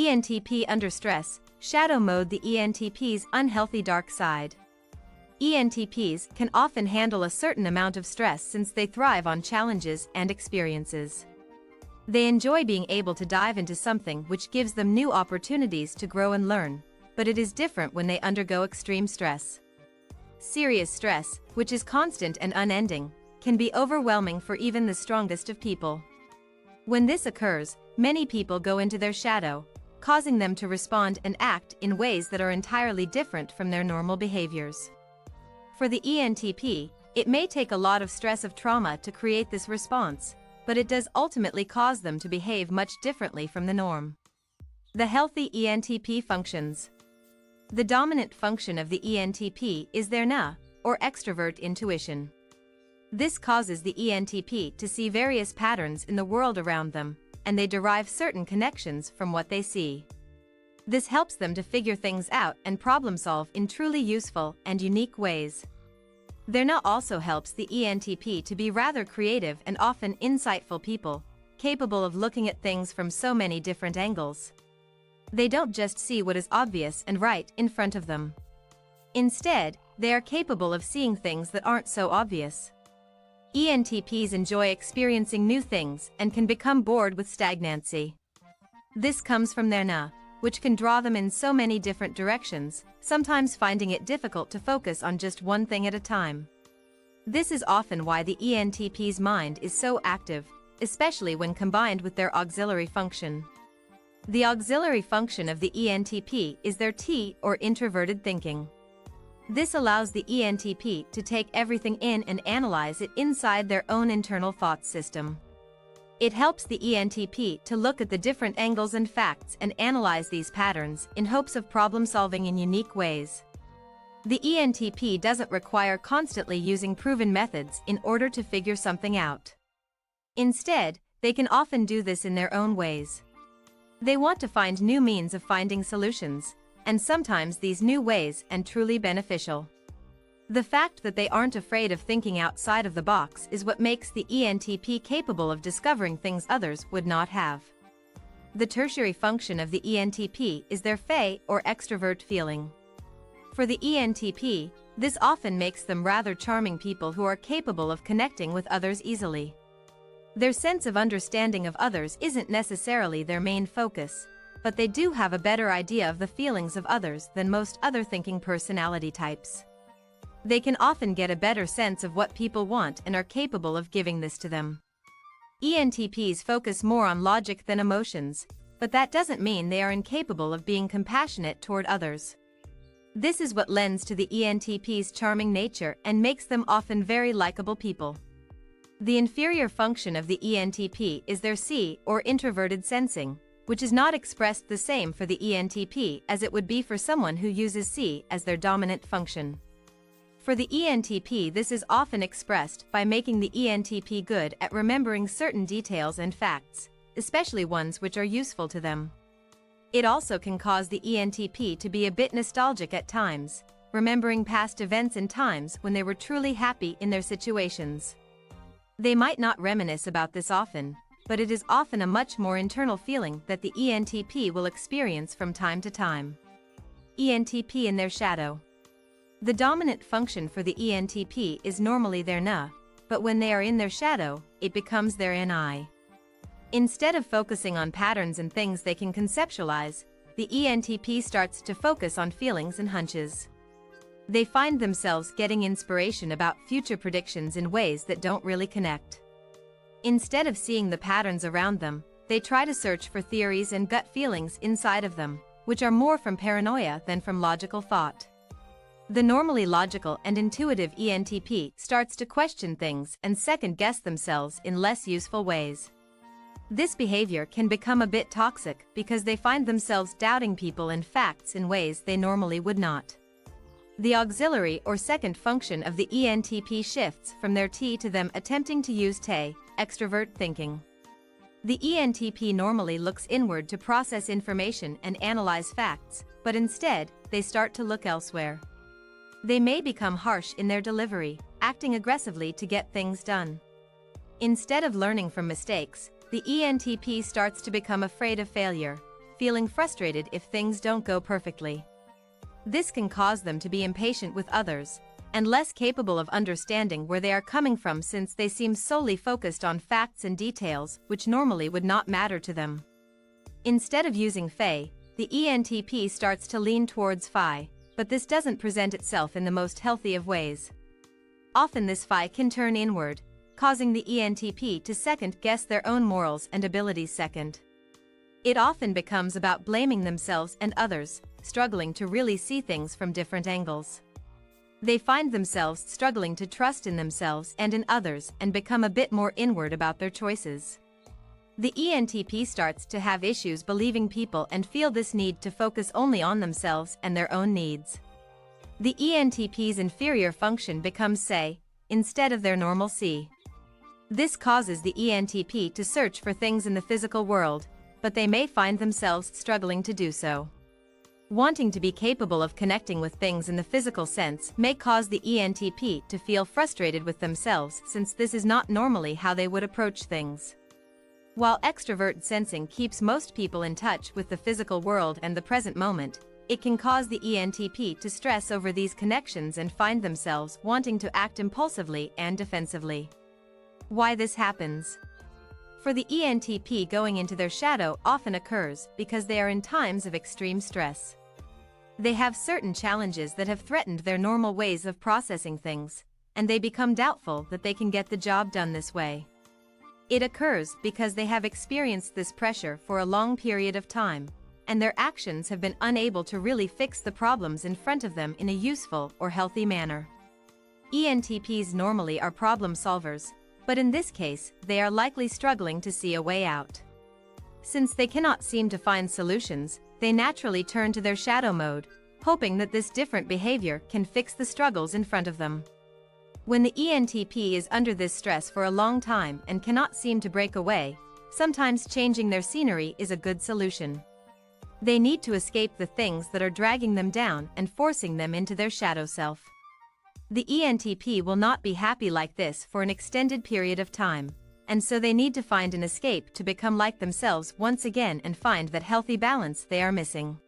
ENTP under stress, shadow mode. The ENTP's unhealthy dark side. ENTPs can often handle a certain amount of stress since they thrive on challenges and experiences. They enjoy being able to dive into something which gives them new opportunities to grow and learn, but it is different when they undergo extreme stress. Serious stress, which is constant and unending, can be overwhelming for even the strongest of people. When this occurs, many people go into their shadow, causing them to respond and act in ways that are entirely different from their normal behaviors. For the ENTP, it may take a lot of stress of trauma to create this response, but it does ultimately cause them to behave much differently from the norm. The healthy ENTP functions. The dominant function of the ENTP is their NA, or extrovert intuition. This causes the ENTP to see various patterns in the world around them, and they derive certain connections from what they see. This helps them to figure things out and problem solve in truly useful and unique ways. Their NA also helps the ENTP to be rather creative and often insightful people, capable of looking at things from so many different angles. They don't just see what is obvious and right in front of them. Instead, they are capable of seeing things that aren't so obvious. ENTPs enjoy experiencing new things and can become bored with stagnancy. This comes from their NA, which can draw them in so many different directions, sometimes finding it difficult to focus on just one thing at a time. This is often why the ENTP's mind is so active, especially when combined with their auxiliary function. The auxiliary function of the ENTP is their T, or introverted thinking. This allows the ENTP to take everything in and analyze it inside their own internal thought system. It helps the ENTP to look at the different angles and facts and analyze these patterns in hopes of problem solving in unique ways. The ENTP doesn't require constantly using proven methods in order to figure something out. Instead, they can often do this in their own ways. They want to find new means of finding solutions, and sometimes these new ways are truly beneficial. The fact that they aren't afraid of thinking outside of the box is what makes the ENTP capable of discovering things others would not have. The tertiary function of the ENTP is their FE, or extrovert feeling. For the ENTP, this often makes them rather charming people who are capable of connecting with others easily. Their sense of understanding of others isn't necessarily their main focus, but they do have a better idea of the feelings of others than most other thinking personality types. They can often get a better sense of what people want and are capable of giving this to them. ENTPs focus more on logic than emotions, but that doesn't mean they are incapable of being compassionate toward others. This is what lends to the ENTP's charming nature and makes them often very likable people. The inferior function of the ENTP is their C, or introverted sensing, which is not expressed the same for the ENTP as it would be for someone who uses C as their dominant function. For the ENTP, this is often expressed by making the ENTP good at remembering certain details and facts, especially ones which are useful to them. It also can cause the ENTP to be a bit nostalgic at times, remembering past events and times when they were truly happy in their situations. They might not reminisce about this often, but it is often a much more internal feeling that the ENTP will experience from time to time. ENTP in their shadow. The dominant function for the ENTP is normally their NA, but when they are in their shadow, it becomes their NI. Instead of focusing on patterns and things they can conceptualize, the ENTP starts to focus on feelings and hunches. They find themselves getting inspiration about future predictions in ways that don't really connect. Instead of seeing the patterns around them, they try to search for theories and gut feelings inside of them, which are more from paranoia than from logical thought. The normally logical and intuitive ENTP starts to question things and second-guess themselves in less useful ways. This behavior can become a bit toxic because they find themselves doubting people and facts in ways they normally would not. The auxiliary or second function of the ENTP shifts from their T to them attempting to use TE, extrovert thinking. The ENTP normally looks inward to process information and analyze facts, but instead, they start to look elsewhere. They may become harsh in their delivery, acting aggressively to get things done. Instead of learning from mistakes, the ENTP starts to become afraid of failure, feeling frustrated if things don't go perfectly. This can cause them to be impatient with others, and less capable of understanding where they are coming from since they seem solely focused on facts and details which normally would not matter to them. Instead of using Fei, the ENTP starts to lean towards Phi, but this doesn't present itself in the most healthy of ways. Often this Phi can turn inward, causing the ENTP to second-guess their own morals and abilities second. It often becomes about blaming themselves and others, struggling to really see things from different angles. They find themselves struggling to trust in themselves and in others and become a bit more inward about their choices. The ENTP starts to have issues believing people and feel this need to focus only on themselves and their own needs. The ENTP's inferior function becomes Sei, instead of their normal Si. This causes the ENTP to search for things in the physical world, but they may find themselves struggling to do so. Wanting to be capable of connecting with things in the physical sense may cause the ENTP to feel frustrated with themselves since this is not normally how they would approach things. While extrovert sensing keeps most people in touch with the physical world and the present moment, it can cause the ENTP to stress over these connections and find themselves wanting to act impulsively and defensively. Why this happens? For the ENTP, going into their shadow often occurs because they are in times of extreme stress. They have certain challenges that have threatened their normal ways of processing things, and they become doubtful that they can get the job done this way. It occurs because they have experienced this pressure for a long period of time, and their actions have been unable to really fix the problems in front of them in a useful or healthy manner. ENTPs normally are problem solvers, but in this case, they are likely struggling to see a way out. Since they cannot seem to find solutions, they naturally turn to their shadow mode, hoping that this different behavior can fix the struggles in front of them. When the ENTP is under this stress for a long time and cannot seem to break away, sometimes changing their scenery is a good solution. They need to escape the things that are dragging them down and forcing them into their shadow self. The ENTP will not be happy like this for an extended period of time, and so they need to find an escape to become like themselves once again and find that healthy balance they are missing.